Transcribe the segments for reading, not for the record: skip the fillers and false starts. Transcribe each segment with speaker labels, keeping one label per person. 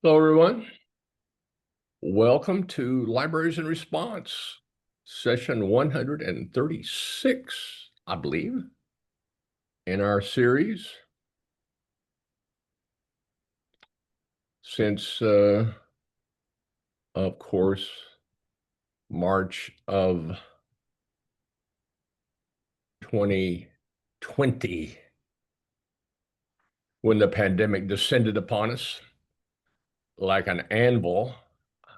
Speaker 1: Hello, everyone. Welcome to Libraries in Response, session 136, I believe, in our series. Since, of course, March of 2020, when the pandemic descended upon us like an anvil.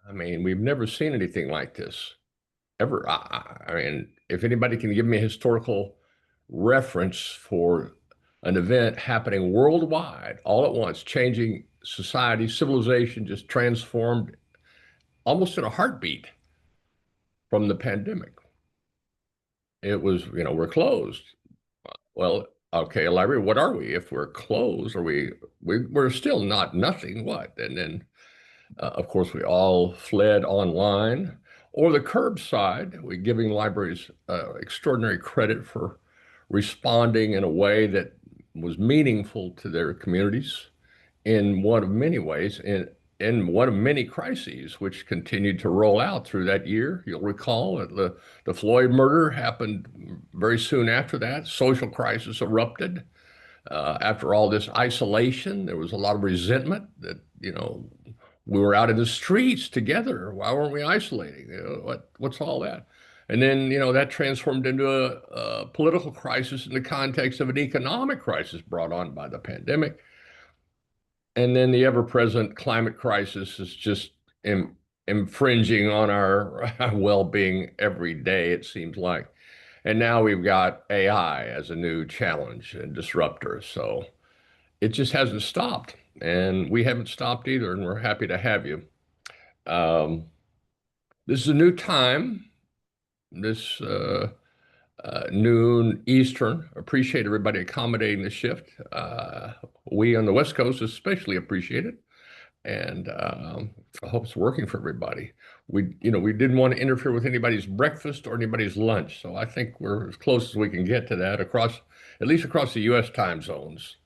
Speaker 1: I mean, we've never seen anything like this. Ever. I mean, if anybody can give me a historical reference for an event happening worldwide all at once, changing society, civilization, just transformed almost in a heartbeat from the pandemic. It was, we're closed. Well, okay, library, what are we? If we're closed, we're still not nothing, what? And then of course, we all fled online or the curbside. We're giving libraries extraordinary credit for responding in a way that was meaningful to their communities in one of many ways, in one of many crises which continued to roll out through that year. You'll recall that the Floyd murder happened very soon after that. Social crisis erupted. After all this isolation, there was a lot of resentment that, we were out in the streets together. Why weren't we isolating? What's all that? And then, that transformed into a political crisis in the context of an economic crisis brought on by the pandemic. And then the ever-present climate crisis is just infringing on our well-being every day, it seems like. And now we've got AI as a new challenge and disruptor. So it just hasn't stopped. And we haven't stopped either. And we're happy to have you. Um, this is a new time, this noon Eastern. Appreciate everybody accommodating the shift. We on the West Coast especially appreciate it. And I hope it's working for everybody. We didn't want to interfere with anybody's breakfast or anybody's lunch. So I think we're as close as we can get to that at least across the US time zones.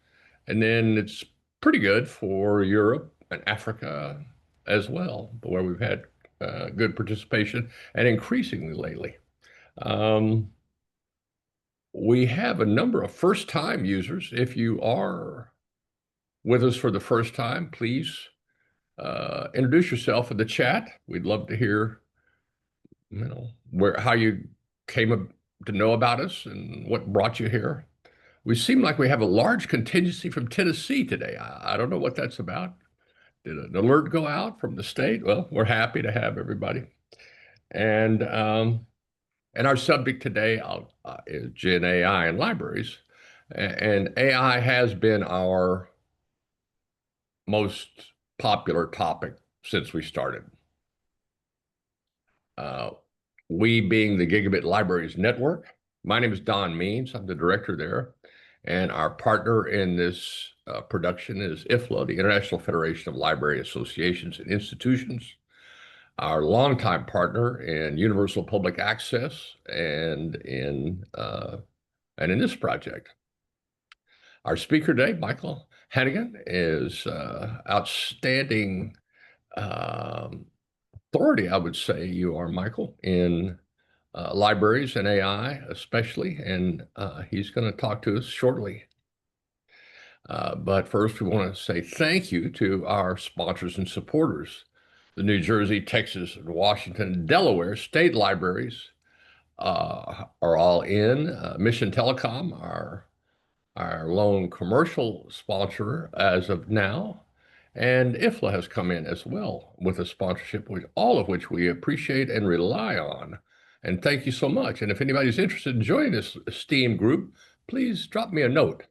Speaker 1: And then it's pretty good for Europe and Africa as well, where we've had good participation and increasingly lately. Um, we have a number of first-time users. If you are with us for the first time, please introduce yourself in the chat. We'd love to hear, how you came to know about us and what brought you here. We seem like we have a large contingency from Tennessee today. I don't know what that's about. Did an alert go out from the state? Well, we're happy to have everybody. And our subject today is Gen AI and libraries. And AI has been our most popular topic since we started. Uh, we being the Gigabit Libraries Network. My name is Don Means. I'm the director there. And our partner in this production is IFLA, the International Federation of Library Associations and Institutions, our longtime partner in universal public access and in this project. Our speaker today, Michael Hanegan, is outstanding authority, I would say you are, Michael, in libraries and AI especially, and he's going to talk to us shortly. But first, we want to say thank you to our sponsors and supporters. The New Jersey, Texas, Washington, Delaware state libraries are all in. Mission Telecom, our lone commercial sponsor as of now, and IFLA has come in as well with a sponsorship, all of which we appreciate and rely on. And thank you so much. And if anybody's interested in joining this esteemed group, please drop me a note.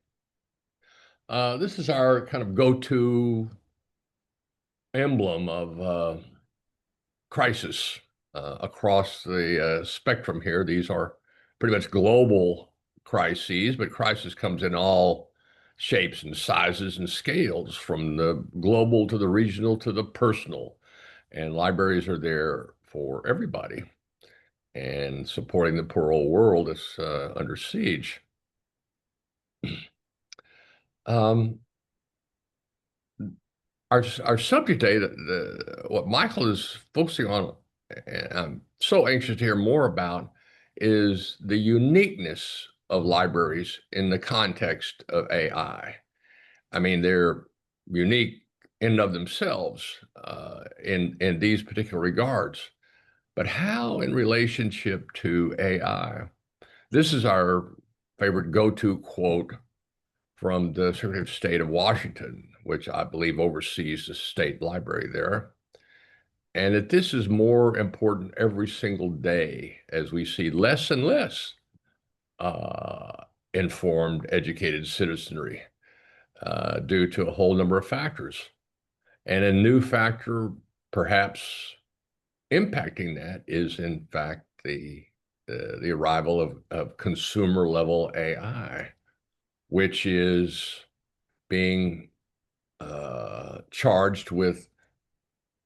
Speaker 1: This is our kind of go-to emblem of crisis across the spectrum here. These are pretty much global crises, but crisis comes in all shapes and sizes and scales, from the global to the regional to the personal. And libraries are there for everybody and supporting the poor old world that's under siege. Um, our subject today, what Michael is focusing on, and I'm so anxious to hear more about, is the uniqueness of libraries in the context of AI. I mean, they're unique in and of themselves in these particular regards, but how in relationship to AI? This is our favorite go-to quote from the Secretary of State of Washington, which I believe oversees the state library there. And that this is more important every single day as we see less and less informed, educated citizenry due to a whole number of factors. And a new factor, perhaps impacting that, is in fact the arrival of consumer level AI, which is being charged with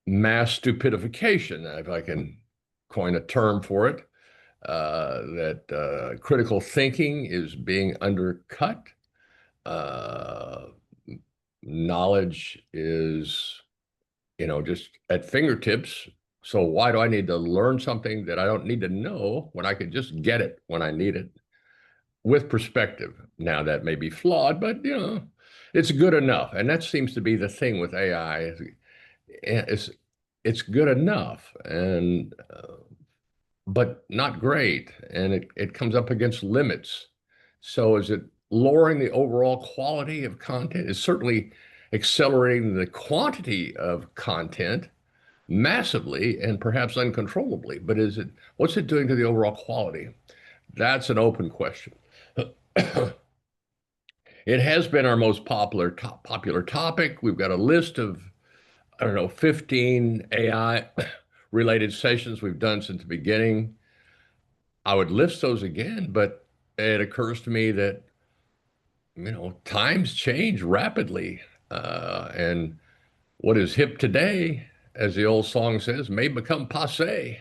Speaker 1: mass stupidification, if I can coin a term for it, that critical thinking is being undercut. Uh, Knowledge is, just at fingertips. So why do I need to learn something that I don't need to know when I can just get it when I need it with perspective? Now that may be flawed, but it's good enough. And that seems to be the thing with AI. It's good enough, and but not great, and it comes up against limits. So is it lowering the overall quality of content? It's certainly accelerating the quantity of content massively and perhaps uncontrollably. But what's it doing to the overall quality? That's an open question. It has been our most popular topic. We've got a list of, I don't know, 15 AI related sessions we've done since the beginning. I would list those again, but it occurs to me that, times change rapidly. And what is hip today, as the old song says, may become passe.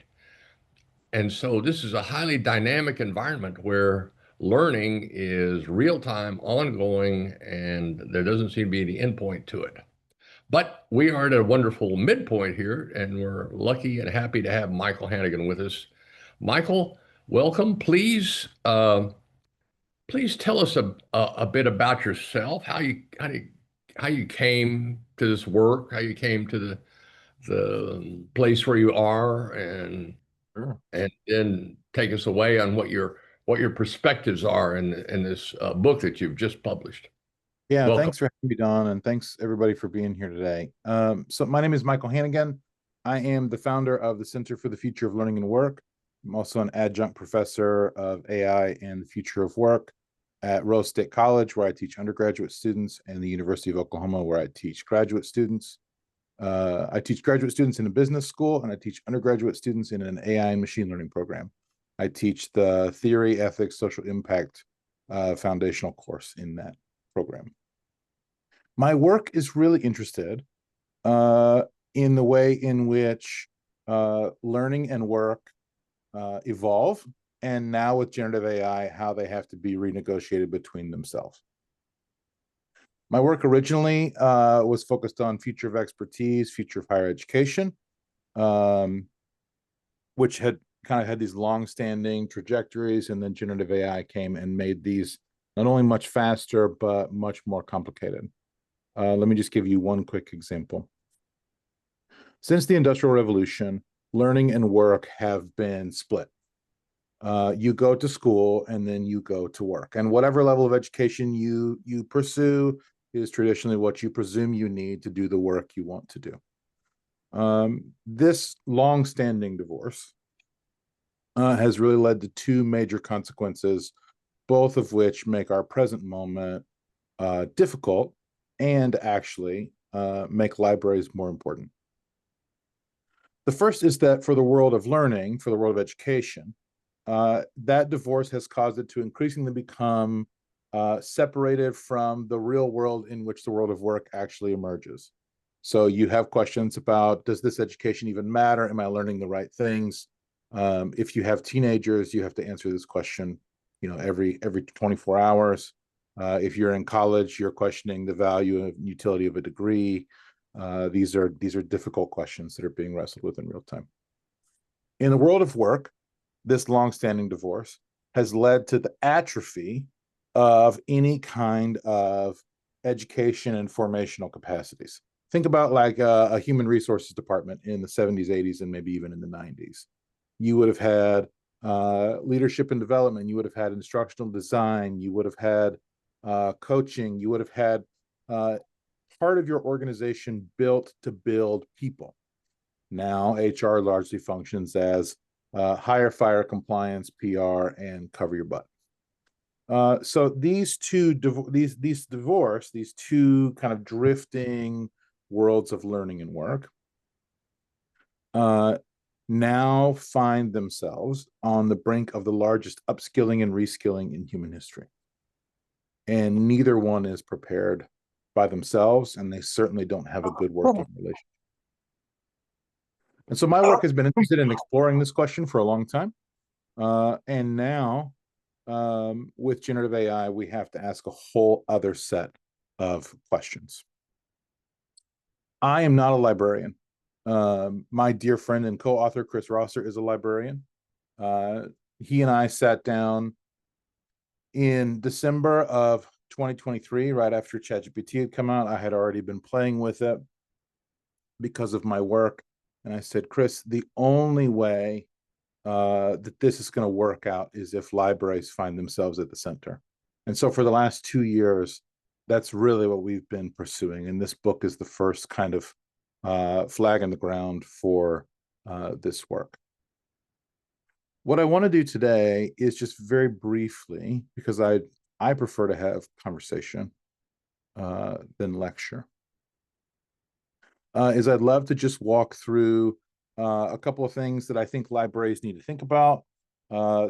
Speaker 1: And so this is a highly dynamic environment where learning is real time, ongoing, and there doesn't seem to be any endpoint to it. But we are at a wonderful midpoint here, and we're lucky and happy to have Michael Hanegan with us. Michael, welcome. Please tell us a bit about yourself, how you came to this work, how you came to the place where you are,
Speaker 2: Sure.
Speaker 1: and then take us away on what your perspectives are in this book that you've just published.
Speaker 2: Yeah,
Speaker 1: Welcome.
Speaker 2: thanks for having me, Don, and thanks everybody for being here today. So my name is Michael Hanegan. I am the founder of the Center for the Future of Learning and Work. I'm also an adjunct professor of AI and the future of work at Rose State College, where I teach undergraduate students, and the University of Oklahoma, where I teach graduate students. I teach graduate students in a business school, and I teach undergraduate students in an AI and machine learning program. I teach the theory, ethics, social impact foundational course in that program. My work is really interested in the way in which learning and work evolve, and now with generative AI, how they have to be renegotiated between themselves. My work originally was focused on future of expertise, future of higher education, which had kind of had these long-standing trajectories, and then generative AI came and made these not only much faster, but much more complicated. Let me just give you one quick example. Since the Industrial Revolution, learning and work have been split. You go to school and then you go to work. And whatever level of education you pursue is traditionally what you presume you need to do the work you want to do. This long-standing divorce has really led to two major consequences, both of which make our present moment difficult and actually make libraries more important. The first is that for the world of learning, for the world of education, that divorce has caused it to increasingly become separated from the real world in which the world of work actually emerges. So you have questions about, does this education even matter? Am I learning the right things? If you have teenagers, you have to answer this question, every 24 hours. If you're in college, you're questioning the value and utility of a degree. These are difficult questions that are being wrestled with in real time. In the world of work, this longstanding divorce has led to the atrophy of any kind of education and formational capacities. Think about like a human resources department in the 70s, 80s, and maybe even in the 90s. You would have had leadership and development. You would have had instructional design. You would have had coaching. You would have had part of your organization built to build people. Now, HR largely functions as hire, fire, compliance, PR, and cover your butt. So these two kind of drifting worlds of learning and work now find themselves on the brink of the largest upskilling and reskilling in human history. And neither one is prepared by themselves, and they certainly don't have a good working relationship. And so my work has been interested in exploring this question for a long time. And now, with generative AI, we have to ask a whole other set of questions. I am not a librarian. My dear friend and co-author, Chris Rosser, is a librarian. He and I sat down in December of 2023, right after ChatGPT had come out. I had already been playing with it because of my work. And I said, Chris, the only way that this is going to work out is if libraries find themselves at the center. And so for the last 2 years, that's really what we've been pursuing. And this book is the first kind of flag in the ground for this work. What I want to do today is just very briefly, because I prefer to have conversation than lecture, is I'd love to just walk through a couple of things that I think libraries need to think about,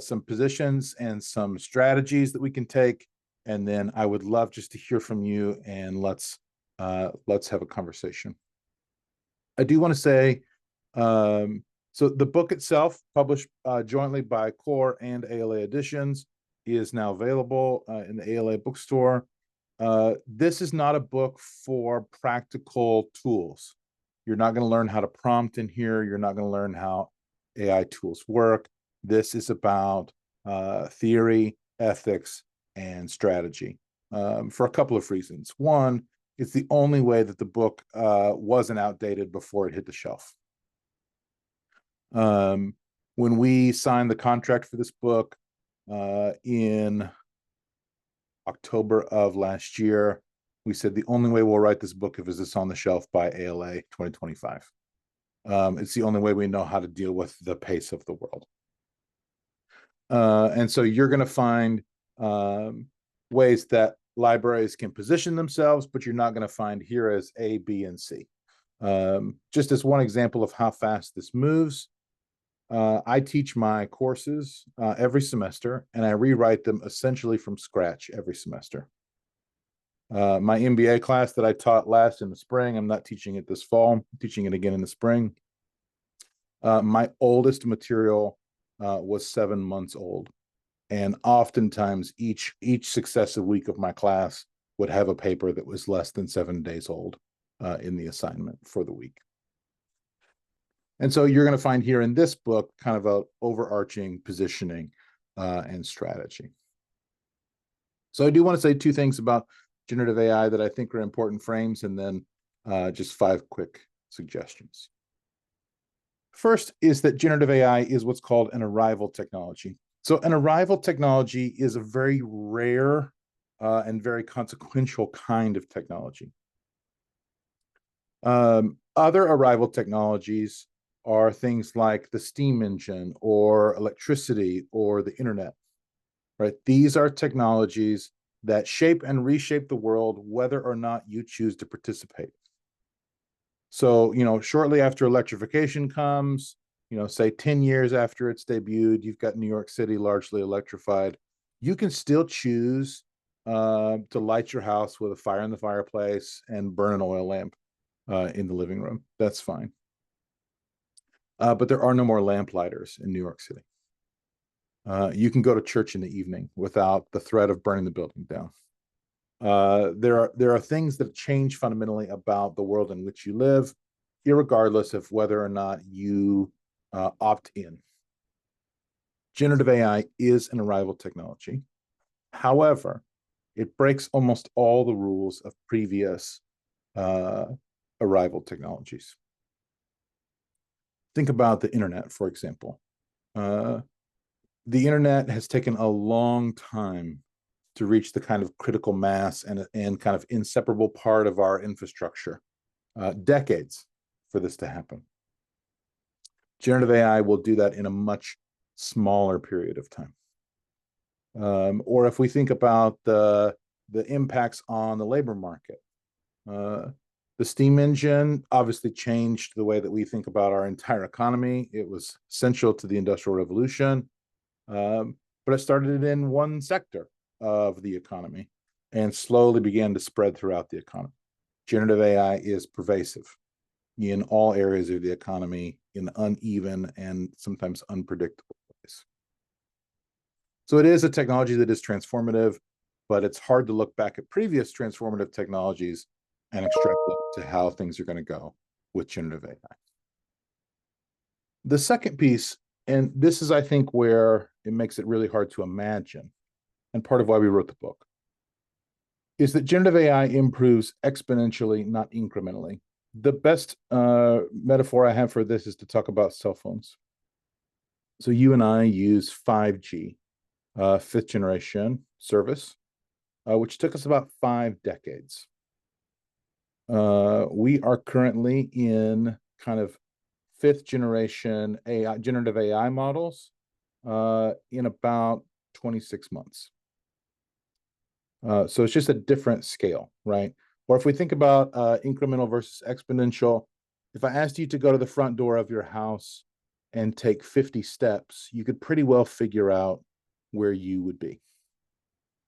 Speaker 2: some positions and some strategies that we can take, and then I would love just to hear from you, and let's have a conversation. I do want to say, so the book itself, published jointly by Core and ALA Editions, is now available in the ALA bookstore. This is not a book for practical tools. You're not going to learn how to prompt in here. You're not going to learn how AI tools work. This is about theory, ethics, and strategy for a couple of reasons. One, it's the only way that the book wasn't outdated before it hit the shelf. When we signed the contract for this book in October of last year, we said the only way we'll write this book if it's on the shelf by ALA 2025. It's the only way we know how to deal with the pace of the world. And so you're going to find ways that libraries can position themselves, but you're not going to find here as A, B, and C. Just as one example of how fast this moves, I teach my courses every semester, and I rewrite them essentially from scratch every semester. My MBA class that I taught last in the spring, I'm not teaching it this fall, I'm teaching it again in the spring. My oldest material was 7 months old. And oftentimes each successive week of my class would have a paper that was less than 7 days old in the assignment for the week. And so you're going to find here in this book kind of an overarching positioning and strategy. So I do want to say 2 things about generative AI that I think are important frames, and then just 5 quick suggestions. First is that generative AI is what's called an arrival technology. So an arrival technology is a very rare and very consequential kind of technology. Other arrival technologies are things like the steam engine or electricity or the internet, right? These are technologies that shape and reshape the world whether or not you choose to participate. So, shortly after electrification comes, say 10 years after it's debuted, you've got New York City largely electrified. You can still choose to light your house with a fire in the fireplace and burn an oil lamp in the living room. That's fine. But there are no more lamp lighters in New York City. You can go to church in the evening without the threat of burning the building down. There are things that change fundamentally about the world in which you live, irregardless of whether or not you opt in. Generative AI is an arrival technology. However, it breaks almost all the rules of previous arrival technologies. Think about the internet, for example. The internet has taken a long time to reach the kind of critical mass and kind of inseparable part of our infrastructure. Decades for this to happen. Generative AI will do that in a much smaller period of time. Or if we think about the impacts on the labor market, the steam engine obviously changed the way that we think about our entire economy. It was essential to the Industrial Revolution, but it started in one sector of the economy and slowly began to spread throughout the economy. Generative AI is pervasive in all areas of the economy in uneven and sometimes unpredictable ways. So it is a technology that is transformative, but it's hard to look back at previous transformative technologies and extrapolate to how things are going to go with generative AI. The second piece, and this is, I think, where it makes it really hard to imagine, and part of why we wrote the book, is that generative AI improves exponentially, not incrementally. The best metaphor I have for this is to talk about cell phones. So you and I use 5G, fifth generation service, which took us about 5 decades. We are currently in kind of 5th generation AI, generative AI models in about 26 months. So it's just a different scale, right? Or if we think about incremental versus exponential, if I asked you to go to the front door of your house and take 50 steps, you could pretty well figure out where you would be.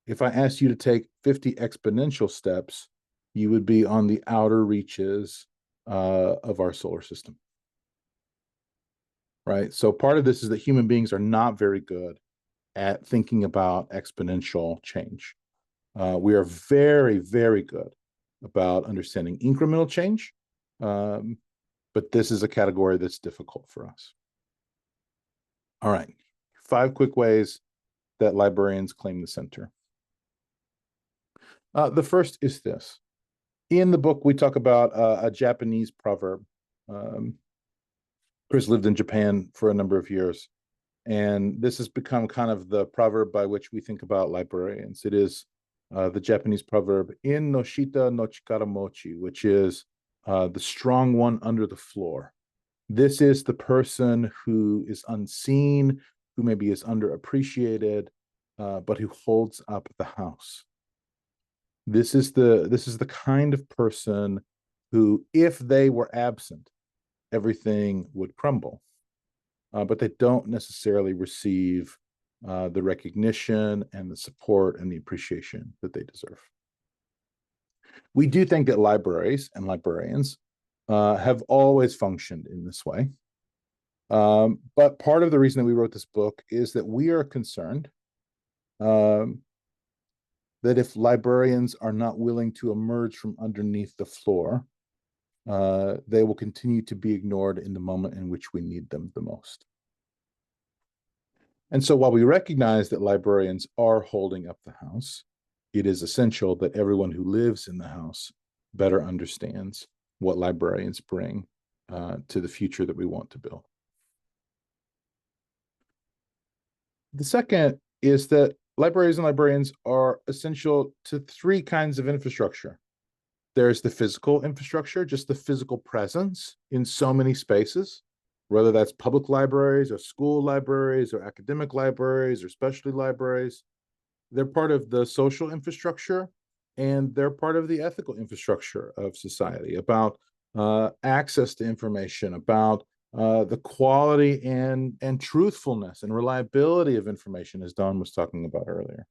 Speaker 2: If I asked you to take 50 exponential steps, you would be on the outer reaches of our solar system, right? So part of this is that human beings are not very good at thinking about exponential change. We are very, very good about understanding incremental change, but this is a category that's difficult for us. All right, 5 quick ways that librarians claim the center. The first is this. In the book, we talk about a Japanese proverb. Chris lived in Japan for a number of years, and this has become kind of the proverb by which we think about librarians. It is the Japanese proverb, in no shita no chikara mochi, which is the strong one under the floor. This is the person who is unseen, who maybe is underappreciated, but who holds up the house. This is the kind of person who, if they were absent, everything would crumble. But they don't necessarily receive the recognition and the support and the appreciation that they deserve. We do think that libraries and librarians have always functioned in this way. But part of the reason that we wrote this book is that we are concerned that if librarians are not willing to emerge from underneath the floor, they will continue to be ignored in the moment in which we need them the most. And so while we recognize that librarians are holding up the house, it is essential that everyone who lives in the house better understands what librarians bring to the future that we want to build. The second is that libraries and librarians are essential to 3 kinds of infrastructure. There's the physical infrastructure, just the physical presence in so many spaces, whether that's public libraries or school libraries or academic libraries or specialty libraries. They're part of the social infrastructure, and they're part of the ethical infrastructure of society, about access to information, about the quality and truthfulness and reliability of information, as Don was talking about earlier.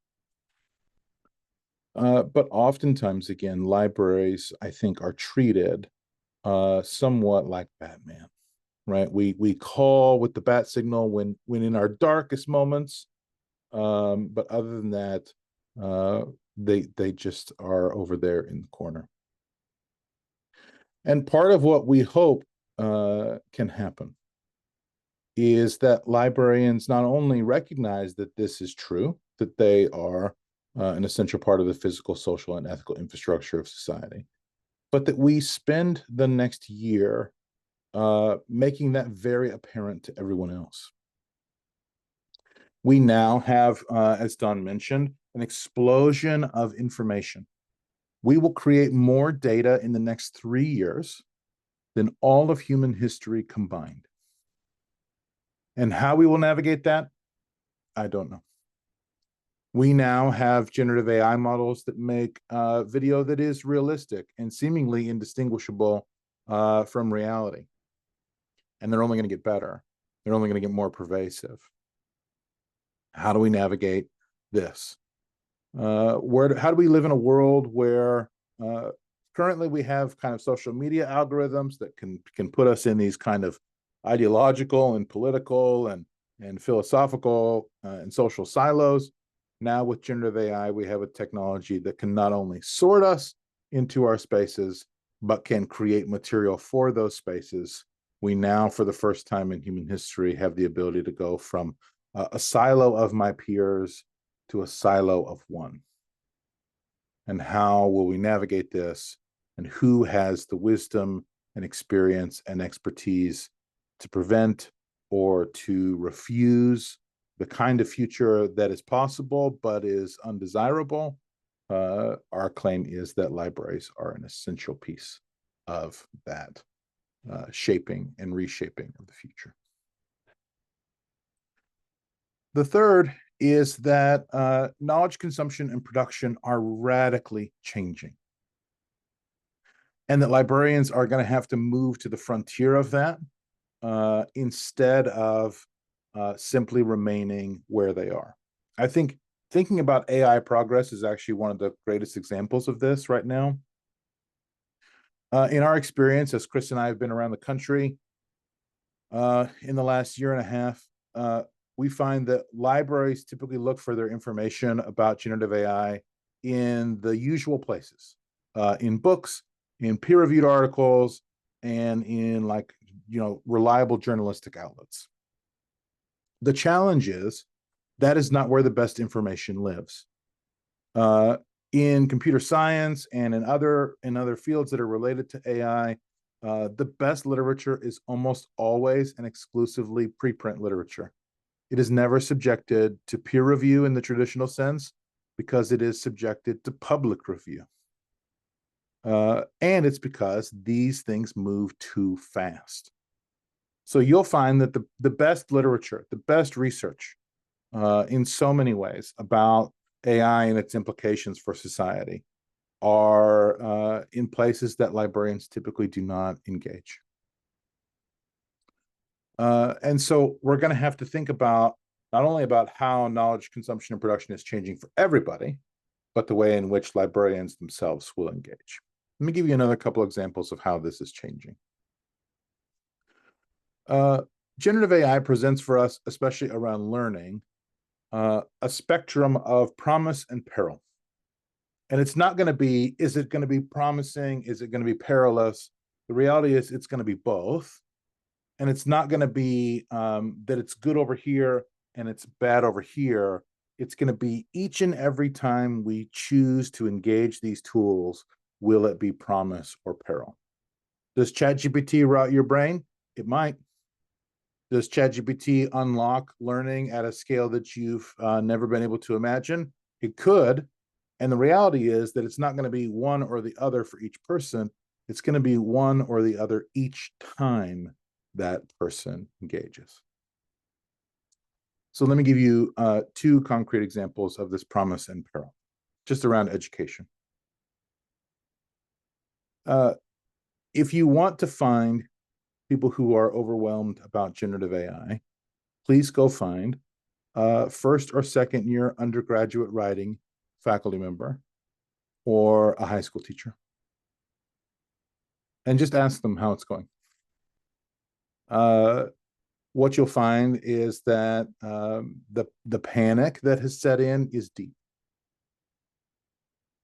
Speaker 2: But oftentimes, again, libraries, I think, are treated somewhat like Batman, right? We call with the bat signal when in our darkest moments, but other than that, They just are over there in the corner. And part of what we hope can happen is that librarians not only recognize that this is true, that they are an essential part of the physical, social, and ethical infrastructure of society, but that we spend the next year making that very apparent to everyone else. We now have, as Don mentioned, an explosion of information. We will create more data in the next 3 years than all of human history combined. And how we will navigate that, I don't know. We now have generative AI models that make video that is realistic and seemingly indistinguishable from reality. And they're only going to get better. They're only going to get more pervasive. How do we navigate this? How do we live in a world where currently we have kind of social media algorithms that can put us in these kind of ideological and political and philosophical and social silos? Now with generative AI, we have a technology that can not only sort us into our spaces, but can create material for those spaces. We now, for the first time in human history, have the ability to go from a silo of my peers to a silo of one. And how will we navigate this? And who has the wisdom and experience and expertise to prevent or to refuse the kind of future that is possible but is undesirable? Our claim is that libraries are an essential piece of that shaping and reshaping of the future. The third is that knowledge consumption and production are radically changing, and that librarians are going to have to move to the frontier of that instead of simply remaining where they are. I think thinking about AI progress is actually one of the greatest examples of this right now. In our experience, as Chris and I have been around the country in the last year and a half, we find that libraries typically look for their information about generative AI in the usual places, in books, in peer-reviewed articles, and in reliable journalistic outlets. The challenge is that is not where the best information lives. In computer science and in other fields that are related to AI, the best literature is almost always and exclusively preprint literature. It is never subjected to peer review in the traditional sense because it is subjected to public review. And it's because these things move too fast. So you'll find that the best literature, the best research in so many ways about AI and its implications for society are in places that librarians typically do not engage. And so we're going to have to think about not only about how knowledge consumption and production is changing for everybody, but the way in which librarians themselves will engage. Let me give you another couple examples of how this is changing. Generative AI presents for us, especially around learning, a spectrum of promise and peril. And it's not going to be, is it going to be promising? Is it going to be perilous? The reality is it's going to be both. And it's not going to be that it's good over here and it's bad over here. It's going to be each and every time we choose to engage these tools, will it be promise or peril? Does ChatGPT rot your brain? It might. Does ChatGPT unlock learning at a scale that you've never been able to imagine? It could. And the reality is that it's not going to be one or the other for each person. It's going to be one or the other each time that person engages. So let me give you two concrete examples of this promise and peril, just around education. If you want to find people who are overwhelmed about generative AI, please go find a first or second year undergraduate writing faculty member or a high school teacher, and just ask them how it's going. What you'll find is that the panic that has set in is deep.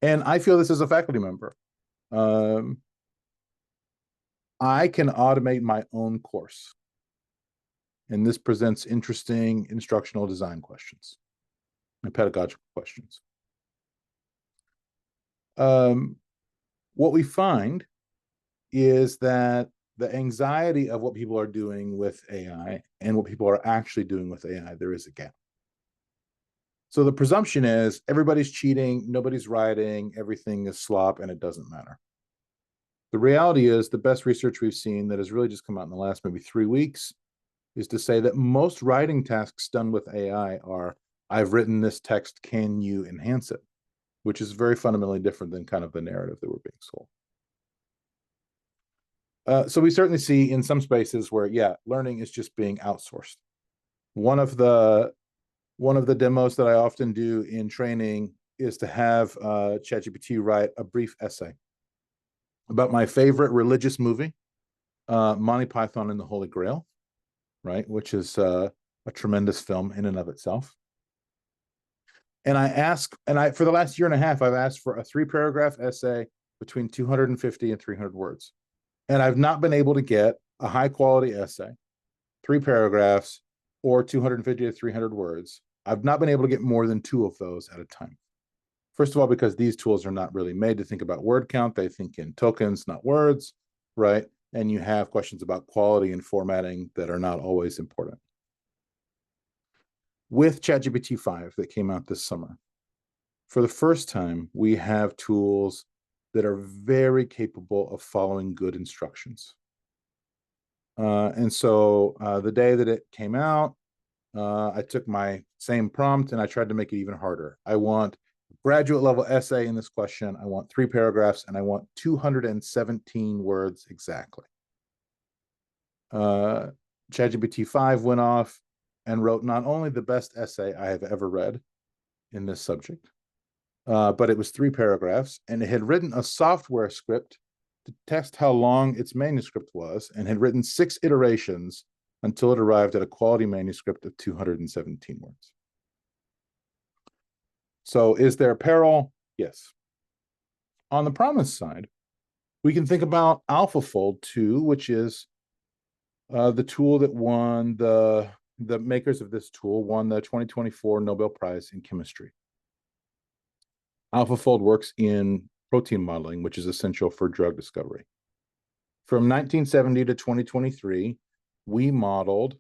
Speaker 2: And I feel this as a faculty member. I can automate my own course. And this presents interesting instructional design questions and pedagogical questions. What we find is that the anxiety of what people are doing with AI and what people are actually doing with AI, there is a gap. So the presumption is everybody's cheating, nobody's writing, everything is slop, and it doesn't matter. The reality is the best research we've seen that has really just come out in the last maybe 3 weeks is to say that most writing tasks done with AI are, I've written this text, can you enhance it? Which is very fundamentally different than kind of the narrative that we're being sold. So we certainly see in some spaces where, yeah, learning is just being outsourced. One of the demos that I often do in training is to have ChatGPT write a brief essay about my favorite religious movie, Monty Python and the Holy Grail, right, which is a tremendous film in and of itself. And for the last year and a half, I've asked for a 3-paragraph essay between 250 and 300 words. And I've not been able to get a high quality essay, 3 paragraphs or 250 to 300 words. I've not been able to get more than 2 of those at a time. First of all, because these tools are not really made to think about word count. They think in tokens, not words, right? And you have questions about quality and formatting that are not always important. With ChatGPT 5 that came out this summer, for the first time, we have tools that are very capable of following good instructions. And so the day that it came out, I took my same prompt and I tried to make it even harder. I want a graduate level essay in this question. I want 3 paragraphs and I want 217 words exactly. ChatGPT 5 went off and wrote not only the best essay I have ever read in this subject, but it was 3 paragraphs, and it had written a software script to test how long its manuscript was, and had written 6 iterations until it arrived at a quality manuscript of 217 words. So is there peril? Yes. On the promise side, we can think about AlphaFold 2, which is the tool that won the makers of this tool won the 2024 Nobel Prize in Chemistry. AlphaFold works in protein modeling, which is essential for drug discovery. From 1970 to 2023, we modeled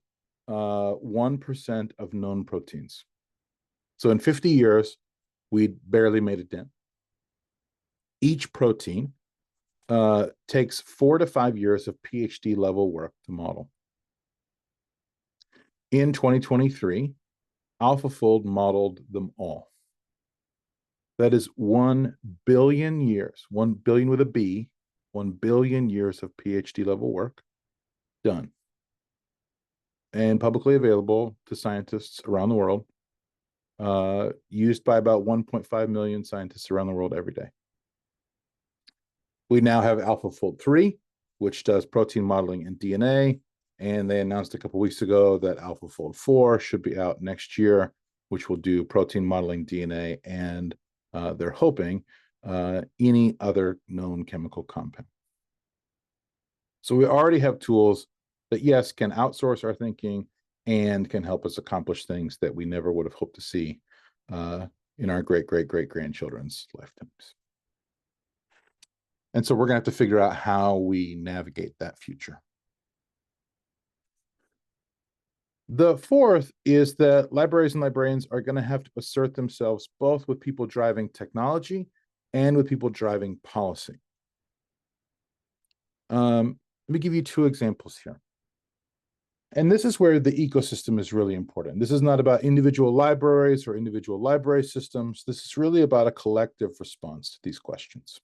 Speaker 2: 1% of known proteins. So in 50 years, we barely made a dent. Each protein takes 4 to 5 years of PhD level work to model. In 2023, AlphaFold modeled them all. That is 1 billion years, 1 billion with a B, 1 billion years of PhD level work done and publicly available to scientists around the world, used by about 1.5 million scientists around the world every day. We now have AlphaFold 3, which does protein modeling and DNA, and they announced a couple of weeks ago that AlphaFold 4 should be out next year, which will do protein modeling, DNA, and they're hoping any other known chemical compound. So we already have tools that, yes, can outsource our thinking and can help us accomplish things that we never would have hoped to see in our great-great-great-grandchildren's lifetimes. And so we're going to have to figure out how we navigate that future. The fourth is that libraries and librarians are going to have to assert themselves both with people driving technology and with people driving policy. Let me give you 2 examples here. And this is where the ecosystem is really important. This is not about individual libraries or individual library systems. This is really about a collective response to these questions.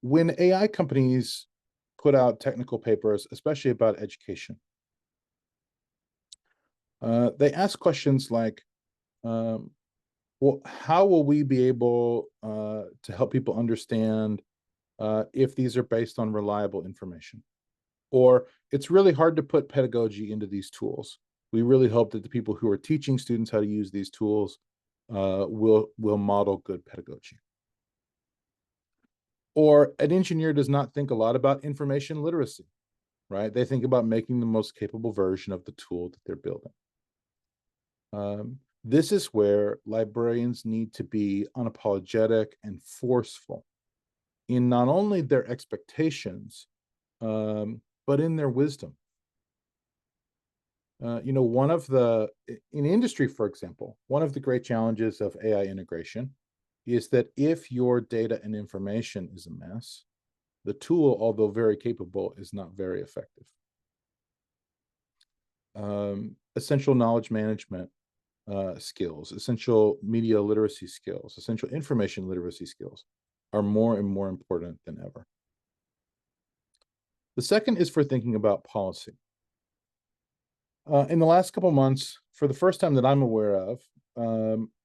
Speaker 2: When AI companies put out technical papers, especially about education, they ask questions like, well, how will we be able to help people understand if these are based on reliable information? Or it's really hard to put pedagogy into these tools. We really hope that the people who are teaching students how to use these tools will model good pedagogy. Or an engineer does not think a lot about information literacy, right? They think about making the most capable version of the tool that they're building. This is where librarians need to be unapologetic and forceful in not only their expectations, but in their wisdom. In industry, for example, one of the great challenges of AI integration is that if your data and information is a mess, the tool, although very capable, is not very effective. Essential knowledge management skills, essential media literacy skills, essential information literacy skills are more and more important than ever. The second is for thinking about policy. In the last couple months, for the first time that I'm aware of,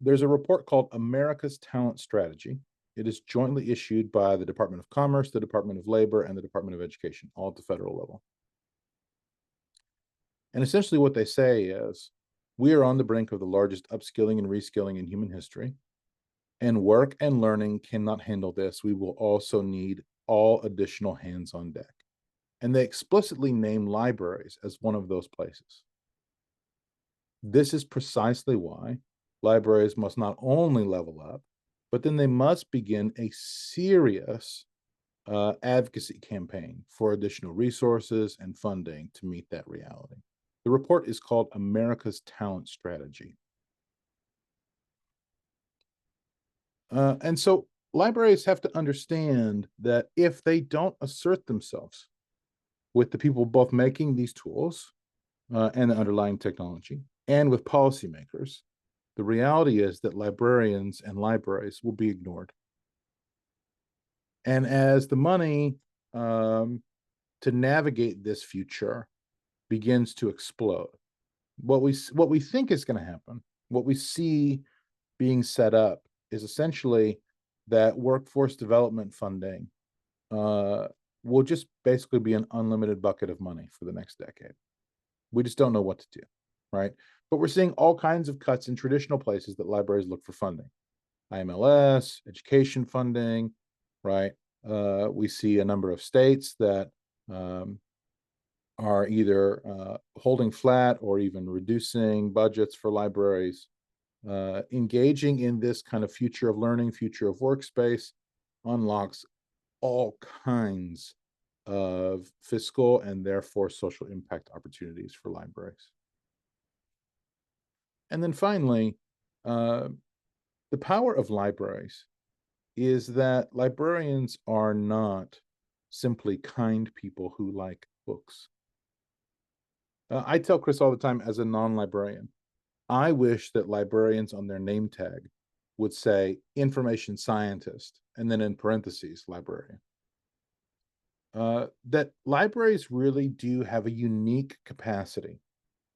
Speaker 2: there's a report called America's Talent Strategy. It is jointly issued by the Department of Commerce, the Department of Labor, and the Department of Education, all at the federal level. And essentially what they say is, we are on the brink of the largest upskilling and reskilling in human history, and work and learning cannot handle this. We will also need all additional hands on deck. And they explicitly name libraries as one of those places. This is precisely why libraries must not only level up, but then they must begin a serious advocacy campaign for additional resources and funding to meet that reality. The report is called America's Talent Strategy. And so libraries have to understand that if they don't assert themselves with the people both making these tools and the underlying technology, and with policymakers, the reality is that librarians and libraries will be ignored. And as the money to navigate this future begins to explode, what we think is going to happen, what we see being set up, is essentially that workforce development funding will just basically be an unlimited bucket of money for the next decade. We just don't know what to do, right? But we're seeing all kinds of cuts in traditional places that libraries look for funding. IMLS, education funding, right? We see a number of states that are either holding flat or even reducing budgets for libraries. Engaging in this kind of future of learning, future of workspace unlocks all kinds of fiscal and therefore social impact opportunities for libraries. And then finally, the power of libraries is that librarians are not simply kind people who like books. I tell Chris all the time, as a non-librarian, I wish that librarians on their name tag would say information scientist, and then in parentheses, librarian. That libraries really do have a unique capacity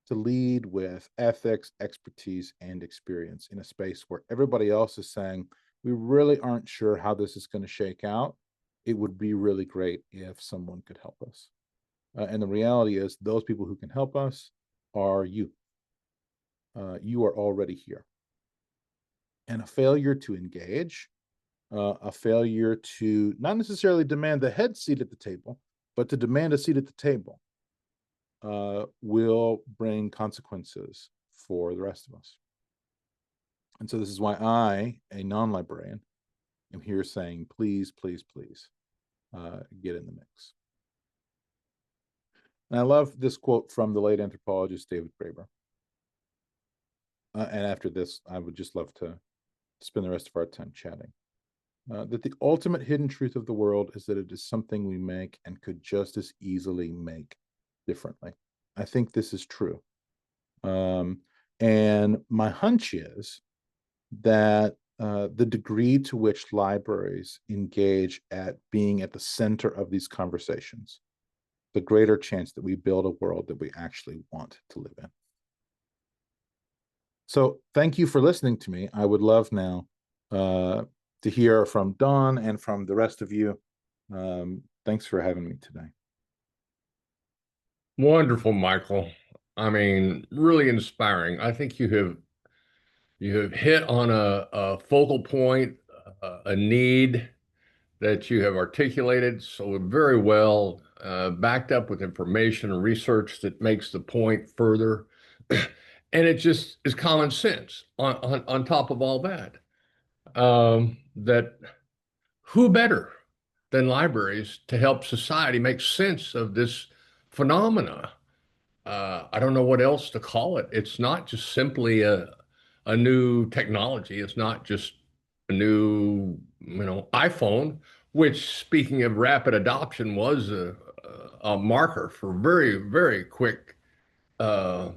Speaker 2: to lead with ethics, expertise, and experience in a space where everybody else is saying, we really aren't sure how this is going to shake out. It would be really great if someone could help us. And the reality is, those people who can help us are you. You are already here. And a failure to engage, a failure to not necessarily demand the head seat at the table, but to demand a seat at the table, will bring consequences for the rest of us. And so this is why I, a non-librarian, am here saying, please, please, please, get in the mix. And I love this quote from the late anthropologist David Graeber. And after this, I would just love to spend the rest of our time chatting. That the ultimate hidden truth of the world is that it is something we make and could just as easily make differently. I think this is true. And my hunch is that the degree to which libraries engage at being at the center of these conversations, the greater chance that we build a world that we actually want to live in. So thank you for listening to me. I would love now to hear from Don and from the rest of you. Thanks for having me today.
Speaker 1: Wonderful, Michael. I mean, really inspiring. I think you have hit on a focal point, a need that you have articulated so very well, backed up with information and research that makes the point further. And it just is common sense on top of all that. That who better than libraries to help society make sense of this phenomena? I don't know what else to call it. It's not just simply a new technology. It's not just a new, iPhone, which, speaking of rapid adoption, was a marker for very, very quick uh,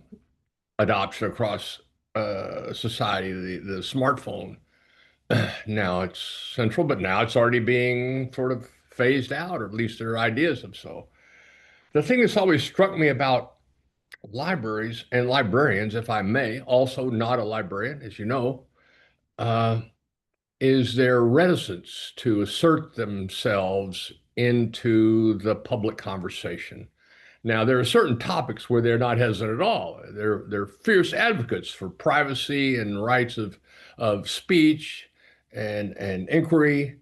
Speaker 1: adoption across society. The smartphone now it's central, but now it's already being sort of phased out, or at least there are ideas of so. The thing that's always struck me about libraries and librarians, if I may, also not a librarian, as you know, uh, is their reticence to assert themselves into the public conversation. Now, there are certain topics where they're not hesitant at all. They're fierce advocates for privacy and rights of speech and inquiry.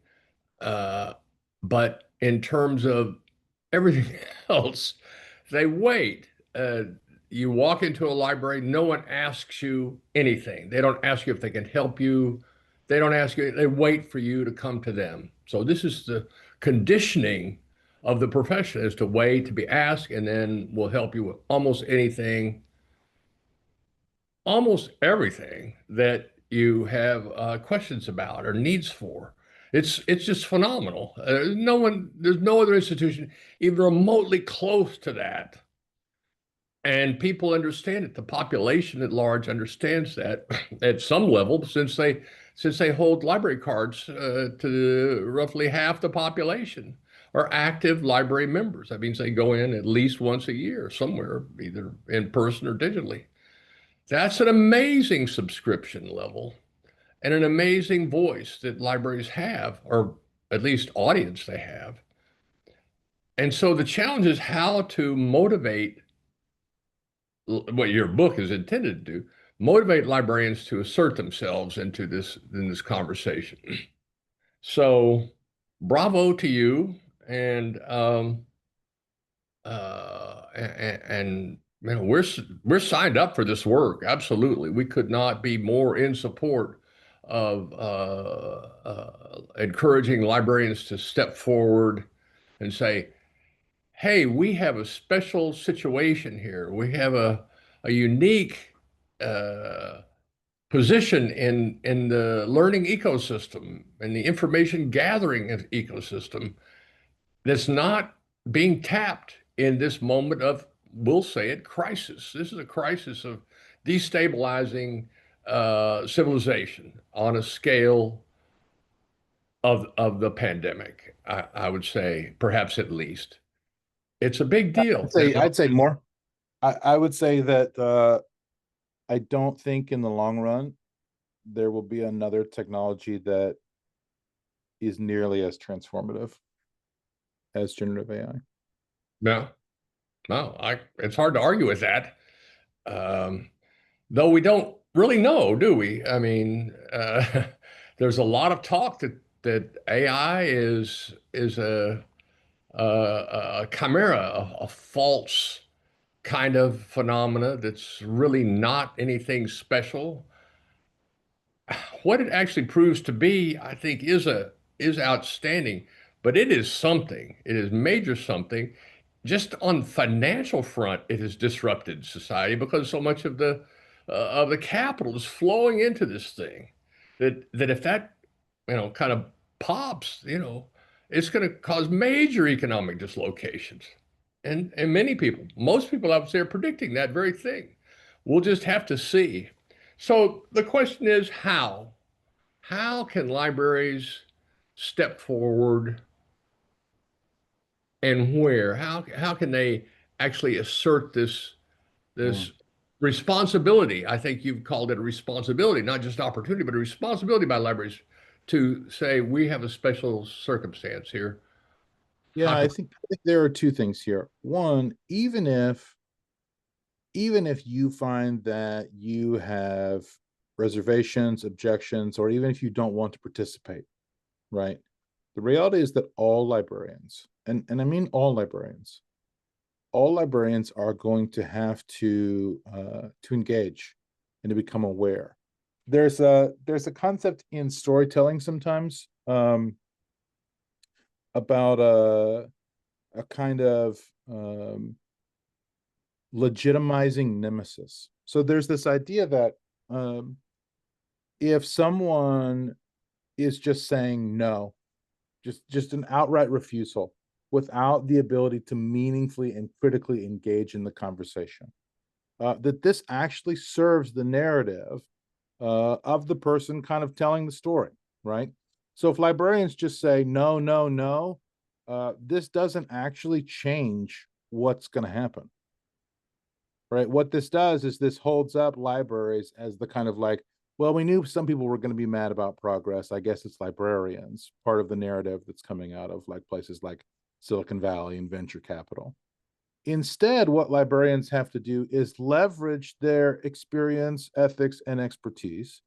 Speaker 1: Uh, but in terms of everything else, they wait. You walk into a library, no one asks you anything. They don't ask you if they can help you. They don't ask you, they wait for you to come to them. So this is the conditioning of the profession, is to wait, to be asked, and then we'll help you with almost anything, almost everything that you have questions about or needs for. It's just phenomenal. There's no other institution even remotely close to that. And people understand it. The population at large understands that at some level, since they hold library cards to roughly half the population are active library members. That means they go in at least once a year somewhere, either in person or digitally. That's an amazing subscription level and an amazing voice that libraries have, or at least audience they have. And so the challenge is how to motivate what your book is intended to do, motivate librarians to assert themselves in this conversation. So bravo to you. And we're signed up for this work. Absolutely. We could not be more in support of encouraging librarians to step forward and say, hey, we have a special situation here. We have a unique uh, position in the learning ecosystem and the information gathering ecosystem that's not being tapped in this moment of, we'll say it, crisis. This is a crisis of destabilizing civilization on a scale of the pandemic. I would say, perhaps at least. It's a big deal.
Speaker 2: I'd say more. I would say that I don't think in the long run there will be another technology that is nearly as transformative as generative AI.
Speaker 1: No, no, it's hard to argue with that. Um, though we don't really know, do we? I mean, there's a lot of talk that AI is a chimera, a false kind of phenomena that's really not anything special. What it actually proves to be, I think, is outstanding, but it is something. It is major something. Just on financial front, it has disrupted society because so much of the capital is flowing into this thing. That if that kind of pops, it's going to cause major economic dislocations. And most people, I would say, are predicting that very thing. We'll just have to see. So the question is how? How can libraries step forward and where? How can they actually assert this
Speaker 2: Mm.
Speaker 1: responsibility? I think you've called it a responsibility, not just opportunity, but a responsibility by libraries to say we have a special circumstance here.
Speaker 2: Yeah,
Speaker 1: How
Speaker 2: I
Speaker 1: can
Speaker 2: think there are two things here. One, even if even if you find that you have reservations, objections, or even if you don't want to participate, right? The reality is that all librarians, and I mean all librarians are going to have to engage and to become aware. There's a concept in storytelling sometimes about a kind of legitimizing nemesis. So there's this idea that um, if someone is just saying no, just an outright refusal without the ability to meaningfully and critically engage in the conversation, that this actually serves the narrative of the person kind of telling the story, right? So if librarians just say no, no, no, this doesn't actually change what's going to happen, right? What this does is this holds up libraries as the kind of like, well, we knew some people were going to be mad about progress. I guess it's librarians, part of the narrative that's coming out of like places like Silicon Valley and venture capital. Instead, what librarians have to do is leverage their experience, ethics, and expertise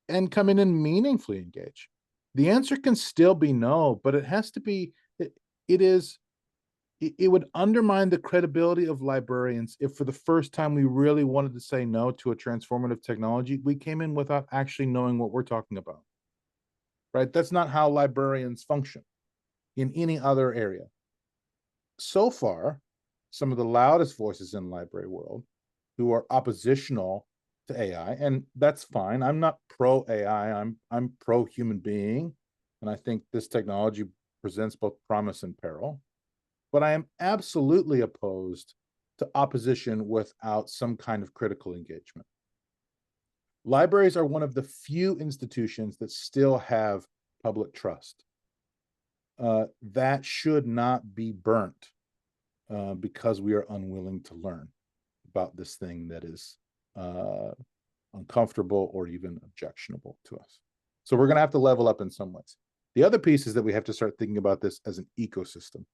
Speaker 2: and come in and meaningfully engage. The answer can still be no, but it has to be, it is, it would undermine the credibility of librarians if for the first time we really wanted to say no to a transformative technology, we came in without actually knowing what we're talking about, right? That's not how librarians function in any other area. So far, some of the loudest voices in the library world who are oppositional to AI, and that's fine. I'm not pro AI. I'm pro human being, and I think this technology presents both promise and peril. But I am absolutely opposed to opposition without some kind of critical engagement. Libraries are one of the few institutions that still have public trust. That should not be burnt because we are unwilling to learn about this thing that is uncomfortable or even objectionable to us. So we're going to have to level up in some ways. The other piece is that we have to start thinking about this as an ecosystem.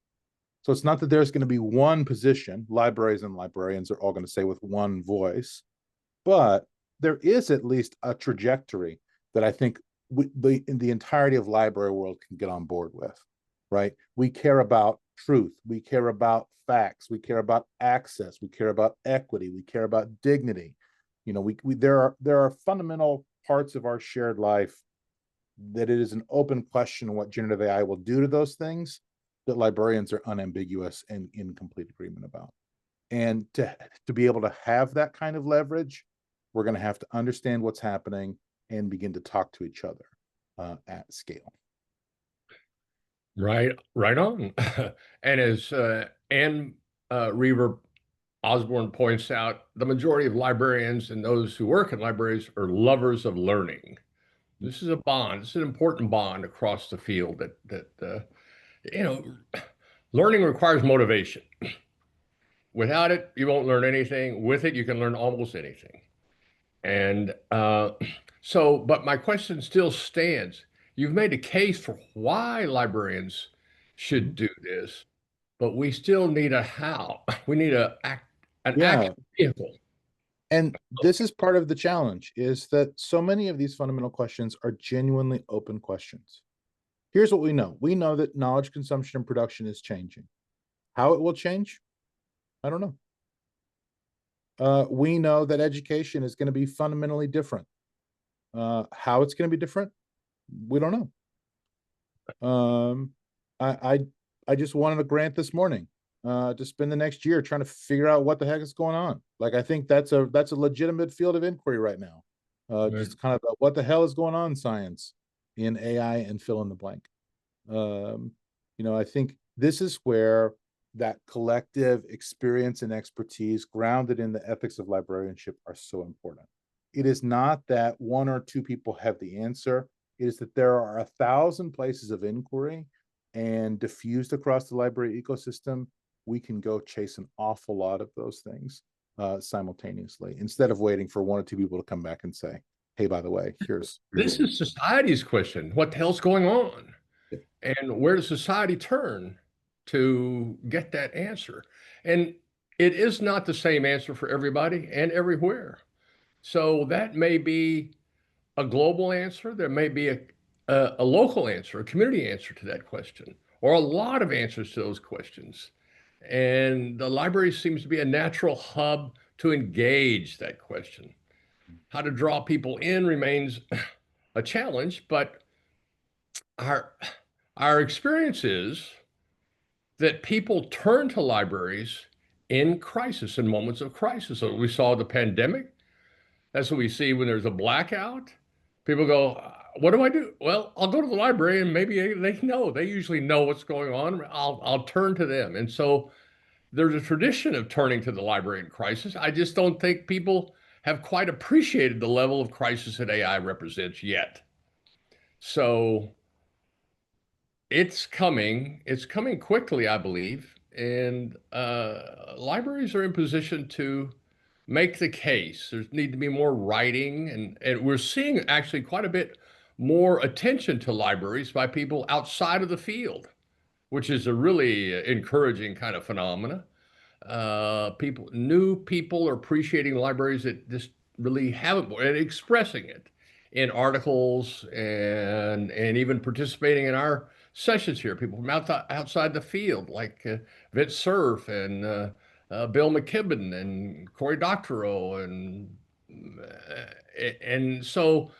Speaker 2: So it's not that there's going to be one position, libraries and librarians are all going to say with one voice, but there is at least a trajectory that I think the entirety of library world can get on board with, right? We care about truth. We care about facts. We care about access. We care about equity. We care about dignity. You know, there are fundamental parts of our shared life that it is an open question what generative AI will do to those things that librarians are unambiguous and in complete agreement about. And to be able to have that kind of leverage, we're going to have to understand what's happening and begin to talk to each other at scale.
Speaker 1: Right on. And as Anne Reaver Osborne points out, the majority of librarians and those who work in libraries are lovers of learning. This is a bond. This is an important bond across the field that you know, learning requires motivation. Without it, you won't learn anything. With it, you can learn almost anything. And but my question still stands. You've made a case for why librarians should do this, but we still need a how. We need an
Speaker 2: Yeah.
Speaker 1: action vehicle.
Speaker 2: And this is part of the challenge is that so many of these fundamental questions are genuinely open questions. Here's what we know. We know that knowledge consumption and production is changing. How it will change? I don't know. We know that education is going to be fundamentally different. How it's going to be different? We don't know. I just wanted a grant this morning to spend the next year trying to figure out what the heck is going on. Like I think that's a legitimate field of inquiry right now.
Speaker 1: Right.
Speaker 2: Just kind of what the hell is going on in science, in AI, and fill in the blank. I think this is where that collective experience and expertise grounded in the ethics of librarianship are so important. It is not that one or two people have the answer. It is that there are 1,000 places of inquiry, and diffused across the library ecosystem, we can go chase an awful lot of those things simultaneously instead of waiting for one or two people to come back and say, hey, by the way, here's
Speaker 1: This is society's question. What the hell's going on? And where does society turn to get that answer? And it is not the same answer for everybody and everywhere. So that may be a global answer. There may be a local answer, a community answer to that question, or a lot of answers to those questions. And the library seems to be a natural hub to engage that question. How to draw people in remains a challenge, but our our experience is that people turn to libraries in crisis, in moments of crisis. So we saw the pandemic. That's what we see when there's a blackout. People go, "What do I do?" Well, I'll go to the library and maybe they know. They usually know what's going on. I'll turn to them. And so there's a tradition of turning to the library in crisis. I just don't think people have quite appreciated the level of crisis that AI represents yet. So it's coming. It's coming quickly, I believe. And libraries are in position to make the case. There's need to be more writing, and we're seeing actually quite a bit more attention to libraries by people outside of the field, which is a really encouraging kind of phenomena. New people are appreciating libraries that just really haven't, and expressing it in articles and even participating in our sessions here. People from outside the field, like Vince Cerf and Bill McKibben and Cory Doctorow, and so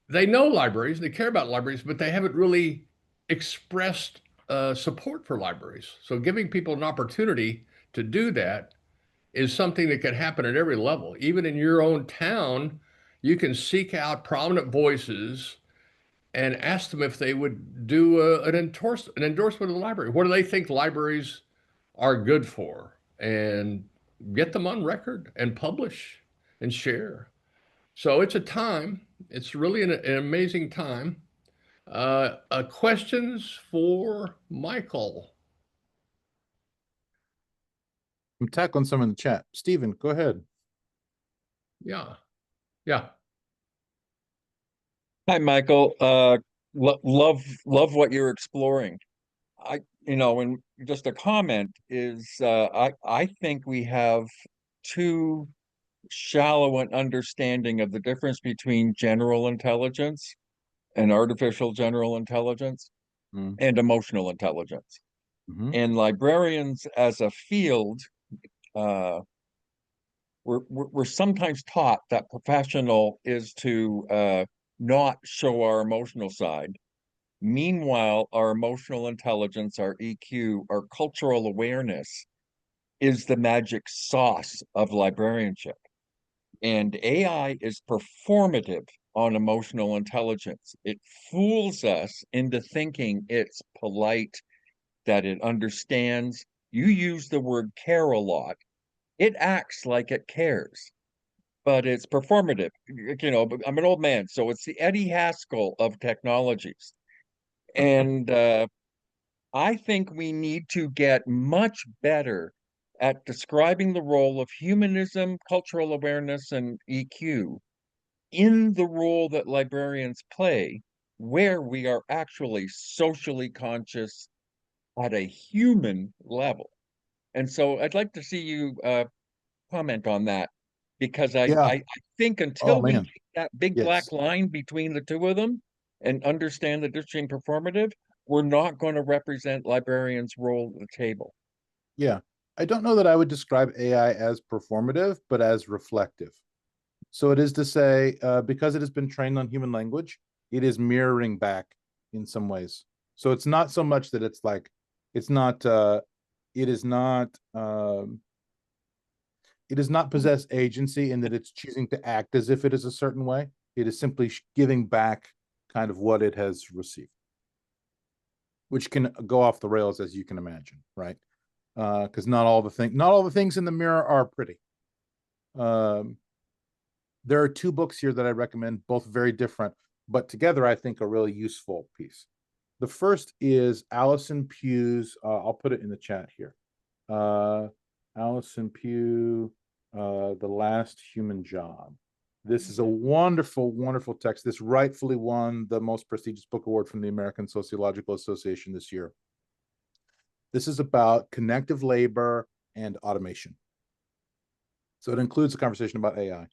Speaker 1: they know libraries, they care about libraries, but they haven't really expressed support for libraries. So giving people an opportunity to do that is something that can happen at every level. Even in your own town, you can seek out prominent voices and ask them if they would do an endorsement of the library. What do they think libraries are good for? And get them on record and publish and share. So it's a time. It's really an amazing time. Questions for Michael?
Speaker 2: I'm tackling some in the chat. Stephen, go ahead.
Speaker 1: Yeah, yeah.
Speaker 3: Hi, Michael. Love what you're exploring. And just a comment is, I think we have too shallow an understanding of the difference between general intelligence and artificial general intelligence
Speaker 2: Mm.
Speaker 3: and emotional intelligence.
Speaker 2: Mhm.
Speaker 3: And librarians as a field, we're sometimes taught that professional is to not show our emotional side. Meanwhile, our emotional intelligence, our EQ, our cultural awareness is the magic sauce of librarianship. And AI is performative on emotional intelligence. It fools us into thinking it's polite, that it understands. You use the word care a lot. It acts like it cares, but it's performative. I'm an old man, so it's the Eddie Haskell of technologies. And I think we need to get much better at describing the role of humanism, cultural awareness, and EQ in the role that librarians play, where we are actually socially conscious at a human level. And so I'd like to see you comment on that, because
Speaker 2: Yeah.
Speaker 3: I think
Speaker 2: Oh
Speaker 3: until we
Speaker 2: man.
Speaker 3: make that big
Speaker 2: Yes.
Speaker 3: black line between the two of them and understand the difference between performative, we're not going to represent librarians' role at the table.
Speaker 2: Yeah. I don't know that I would describe AI as performative, but as reflective. So it is to say, because it has been trained on human language, it is mirroring back in some ways. So it's not so much that it's like, it's not, it is not, it does not possess agency in that it's choosing to act as if it is a certain way. It is simply giving back kind of what it has received, which can go off the rails, as you can imagine, right? Because not all the things in the mirror are pretty. There are two books here that I recommend, both very different, but together I think a really useful piece. The first is Allison Pugh's, I'll put it in the chat here. Allison Pugh, The Last Human Job. This is a wonderful, wonderful text. This rightfully won the most prestigious book award from the American Sociological Association this year. This is about connective labor and automation. So it includes a conversation about AI.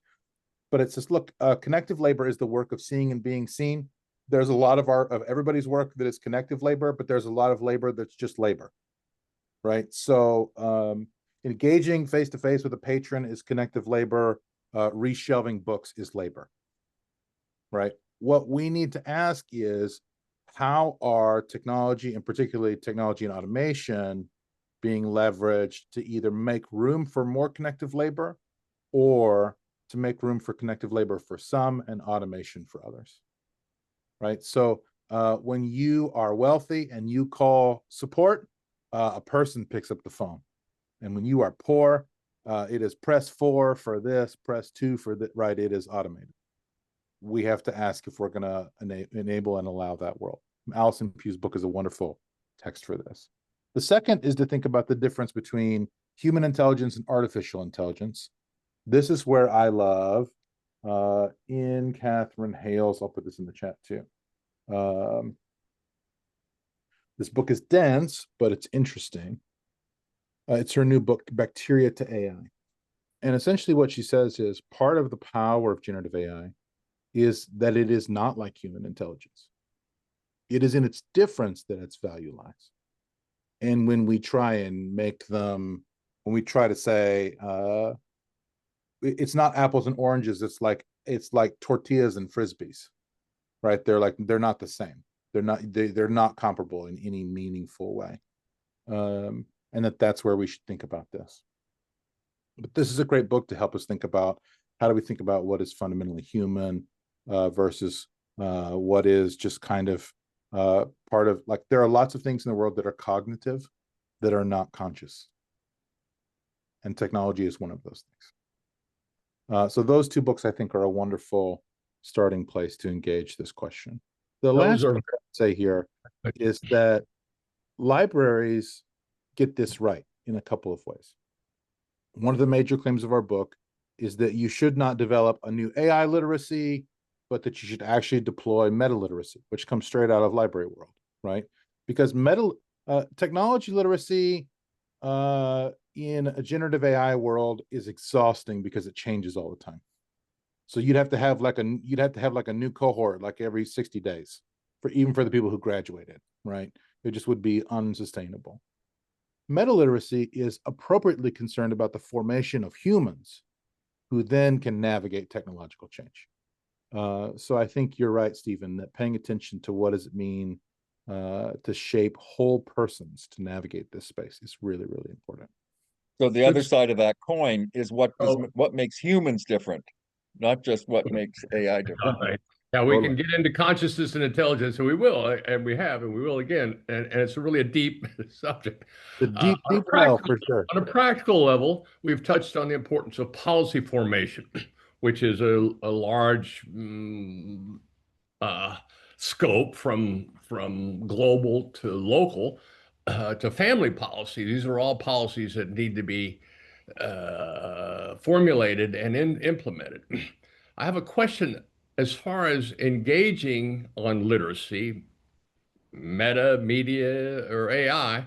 Speaker 2: But it says, look, connective labor is the work of seeing and being seen. There's a lot of everybody's work that is connective labor, but there's a lot of labor that's just labor, right? So engaging face-to-face with a patron is connective labor. Reshelving books is labor, right? What we need to ask is, how are technology, and particularly technology and automation, being leveraged to either make room for more connective labor or to make room for connective labor for some and automation for others, right? So when you are wealthy and you call support, a person picks up the phone. And when you are poor, it is press 4 for this, press 2 for that, right? It is automated. We have to ask if we're going to enable and allow that world. Alison Pugh's book is a wonderful text for this. The second is to think about the difference between human intelligence and artificial intelligence. This is where I love in Catherine Hale's, I'll put this in the chat too. This book is dense, but it's interesting. It's her new book, Bacteria to AI. And essentially what she says is part of the power of generative AI is that it is not like human intelligence. It is in its difference that its value lies. And when we try and make them, when we try to say, it's not apples and oranges, it's like tortillas and frisbees, right? They're not the same. They're not comparable in any meaningful way. And that's where we should think about this. But this is a great book to help us think about, how do we think about what is fundamentally human versus what is just kind of part of, like, there are lots of things in the world that are cognitive that are not conscious. And technology is one of those things. So those two books, I think, are a wonderful starting place to engage this question. The last thing I'd say here is that libraries get this right in a couple of ways. One of the major claims of our book is that you should not develop a new AI literacy, but that you should actually deploy meta literacy, which comes straight out of library world, right? Because technology literacy in a generative AI world is exhausting because it changes all the time. So you'd have to have like a new cohort like every 60 days even for the people who graduated, right? It just would be unsustainable. Meta literacy is appropriately concerned about the formation of humans who then can navigate technological change. So I think you're right, Stephen, that paying attention to what does it mean to shape whole persons to navigate this space is really, really important.
Speaker 3: So the other side of that coin is what makes humans different, not just what makes AI different.
Speaker 1: Right. Yeah, we can get into consciousness and intelligence, and we will, and we have, and we will again. And it's really a deep subject.
Speaker 2: The deep well, for sure.
Speaker 1: On a practical level, we've touched on the importance of policy formation, which is a large scope from global to local to family policy. These are all policies that need to be formulated and implemented. I have a question as far as engaging on literacy, meta, media, or AI.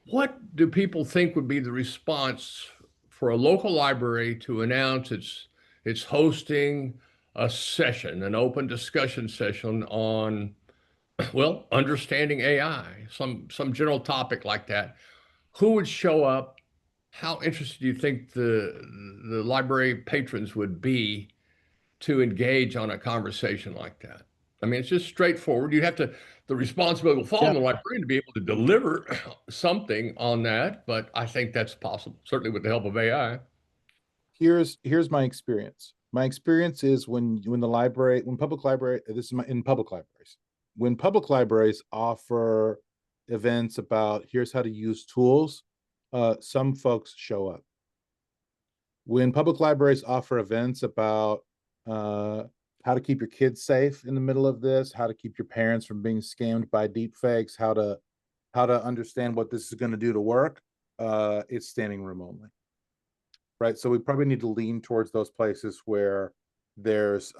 Speaker 1: What do people think would be the response for a local library to announce it's hosting a session, an open discussion session on, well, understanding AI, some general topic like that? Who would show up? How interested do you think the library patrons would be to engage on a conversation like that? I mean, it's just straightforward. The responsibility will fall on the librarian to be able to deliver something on that, but I think that's possible, certainly with the help of AI.
Speaker 2: Here's my experience. My experience is when public libraries, when public libraries offer events about here's how to use tools, some folks show up. When public libraries offer events about how to keep your kids safe in the middle of this, how to keep your parents from being scammed by deep fakes, how to understand what this is going to do to work, it's standing room only. Right. So we probably need to lean towards those places where there's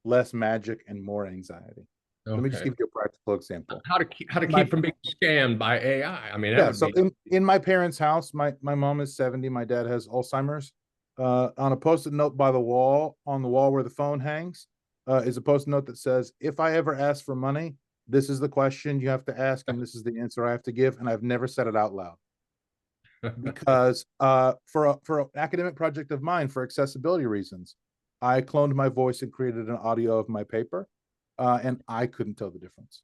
Speaker 2: less magic and more anxiety. Let me just
Speaker 1: Okay.
Speaker 2: give you a practical example.
Speaker 1: How to
Speaker 2: My
Speaker 1: keep from being scammed by AI? I mean, that
Speaker 2: Yeah,
Speaker 1: would
Speaker 2: so
Speaker 1: be
Speaker 2: in my parents' house, my mom is 70, my dad has Alzheimer's. On a post-it note by the wall, on the wall where the phone hangs, is a post-it note that says, if I ever ask for money, this is the question you have to ask, and this is the answer I have to give. And I've never said it out loud because for an academic project of mine, for accessibility reasons, I cloned my voice and created an audio of my paper, and I couldn't tell the difference.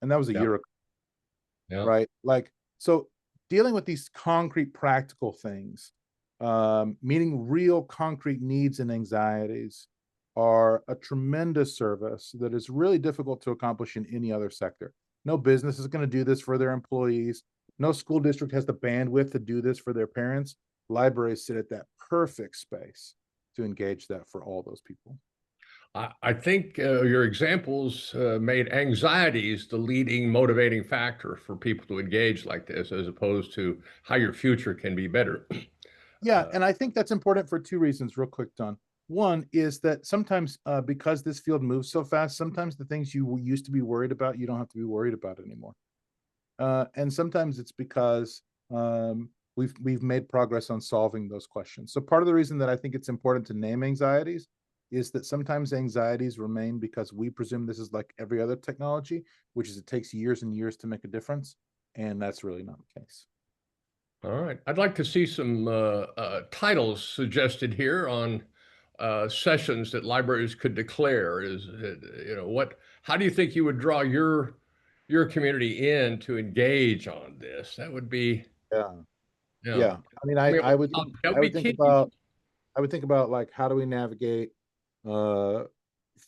Speaker 2: And that was a
Speaker 1: yeah,
Speaker 2: year ago,
Speaker 1: yeah.
Speaker 2: right? Like, so dealing with these concrete, practical things, meeting real concrete needs and anxieties, are a tremendous service that is really difficult to accomplish in any other sector. No business is going to do this for their employees. No school district has the bandwidth to do this for their parents. Libraries sit at that perfect space to engage that for all those people.
Speaker 1: I think your examples made anxieties the leading motivating factor for people to engage like this, as opposed to how your future can be better.
Speaker 2: Yeah, and I think that's important for two reasons, real quick, Don. One is that sometimes because this field moves so fast, sometimes the things you used to be worried about, you don't have to be worried about anymore. And sometimes it's because we've made progress on solving those questions. So part of the reason that I think it's important to name anxieties is that sometimes anxieties remain because we presume this is like every other technology, which is it takes years and years to make a difference, and that's really not the case.
Speaker 1: All right. I'd like to see some titles suggested here on sessions that libraries could declare. Is it, you know, how do you think you would draw your community in to engage on this? That would be,
Speaker 2: Yeah,
Speaker 1: you know,
Speaker 2: yeah. I mean,
Speaker 1: I mean, that would be key.
Speaker 2: I would think about like how do we navigate uh,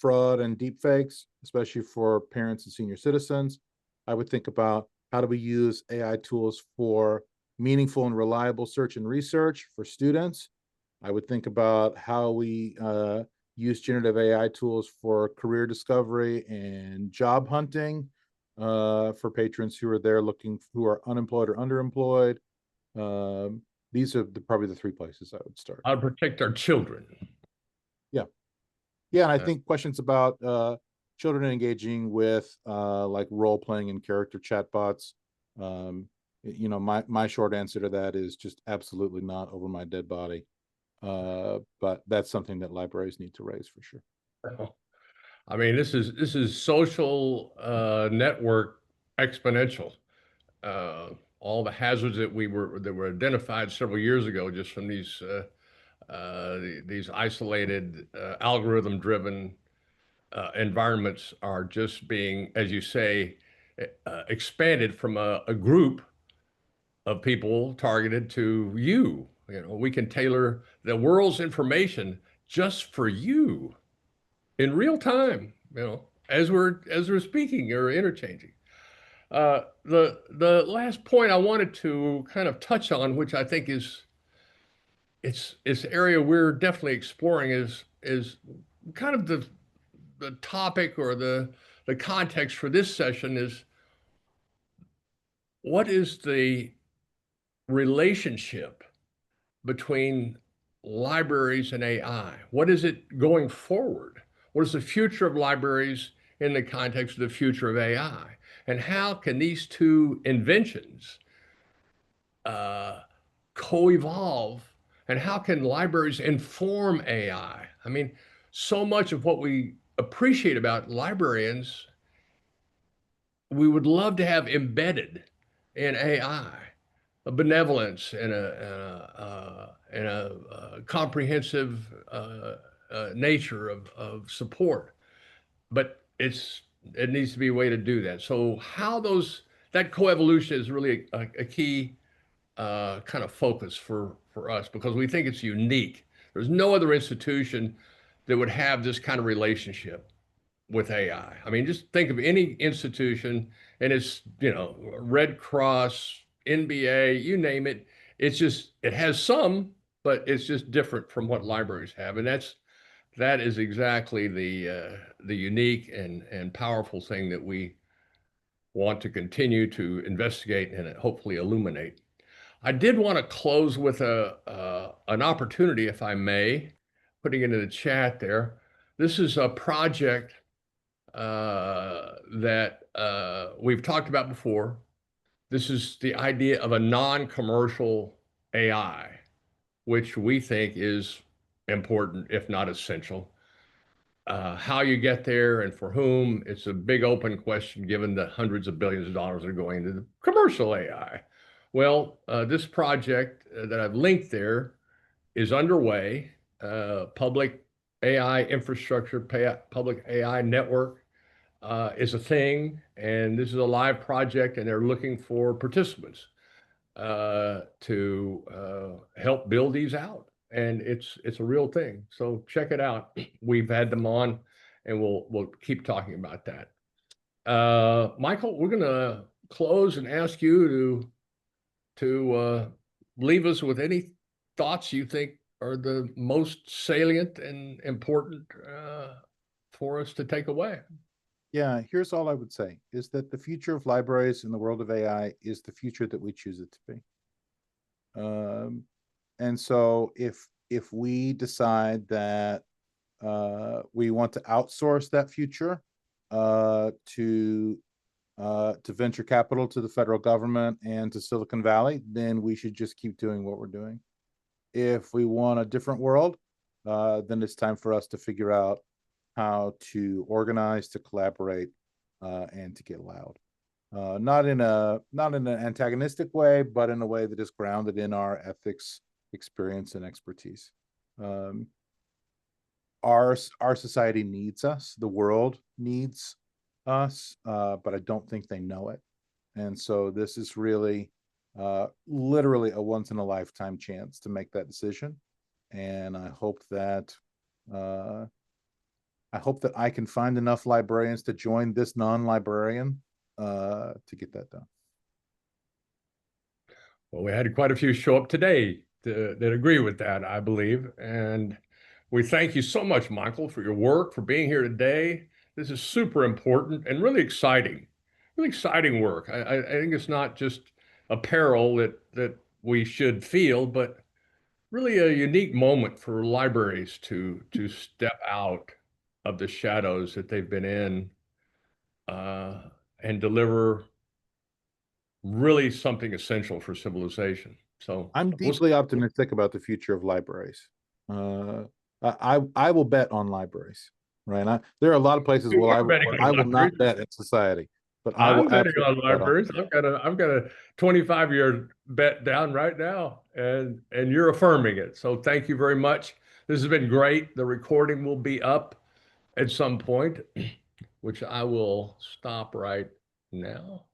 Speaker 2: fraud and deep fakes, especially for parents and senior citizens. I would think about how do we use AI tools for meaningful and reliable search and research for students. I would think about how we use generative AI tools for career discovery and job hunting for patrons who are there looking, who are unemployed or underemployed. These are probably the three places I would start.
Speaker 1: How to protect our children.
Speaker 2: Yeah. Yeah, and I
Speaker 1: Uh,
Speaker 2: think questions about children engaging with like role playing and character chatbots. You know, my short answer to that is just absolutely not over my dead body. But that's something that libraries need to raise for sure.
Speaker 1: I mean, this is social network exponential. All the hazards that were identified several years ago, just from these isolated algorithm-driven environments, are just being, as you say, expanded from a group of people targeted to you. You know, we can tailor the world's information just for you in real time. You know, as we're speaking or interchanging. The last point I wanted to kind of touch on, which I think is it's area we're definitely exploring, is kind of the topic or the context for this session is what is the relationship between libraries and AI? What is it going forward? What is the future of libraries in the context of the future of AI? And how can these two inventions uh, co-evolve? And how can libraries inform AI? I mean, so much of what we appreciate about librarians, we would love to have embedded in AI, a benevolence and a comprehensive nature of support. But it needs to be a way to do that. So how that coevolution is really a key kind of focus for us because we think it's unique. There's no other institution that would have this kind of relationship with AI. I mean, just think of any institution and it's, you know, Red Cross, NBA, you name it. It's just, it has some, but it's just different from what libraries have. And that is exactly the unique and powerful thing that we want to continue to investigate and hopefully illuminate. I did want to close with an opportunity, if I may, putting it in the chat there. This is a project that we've talked about before. This is the idea of a non-commercial AI, which we think is important, if not essential. How you get there and for whom, it's a big open question given the hundreds of billions of dollars that are going into the commercial AI. Well, this project that I've linked there is underway. Public AI infrastructure, public AI network is a thing, and this is a live project, and they're looking for participants to help build these out. And it's a real thing. So check it out. We've had them on, and we'll keep talking about that. Michael, we're gonna close and ask you to leave us with any thoughts you think are the most salient and important for us to take away.
Speaker 2: Yeah, here's all I would say is that the future of libraries in the world of AI is the future that we choose it to be. And so if we decide that we want to outsource that future to venture capital, to the federal government, and to Silicon Valley, then we should just keep doing what we're doing. If we want a different world, then it's time for us to figure out how to organize, to collaborate, and to get loud. Not in an antagonistic way, but in a way that is grounded in our ethics, experience, and expertise. Our society needs us. The world needs us, but I don't think they know it. And so this is really literally a once in a lifetime chance to make that decision. And I hope that I can find enough librarians to join this non-librarian to get that done.
Speaker 1: Well, we had quite a few show up today that agree with that, I believe. And we thank you so much, Michael, for your work, for being here today. This is super important and really exciting work. I think it's not just a peril that we should feel, but really a unique moment for libraries to step out of the shadows that they've been in and deliver really something essential for civilization. So
Speaker 2: I'm deeply optimistic about the future of libraries. I will bet on libraries, right? There are a lot of places where I will not bet in society, but
Speaker 1: I'm betting on libraries. I've got a 25-year bet down right now, and you're affirming it. So thank you very much. This has been great. The recording will be up at some point, which I will stop right now.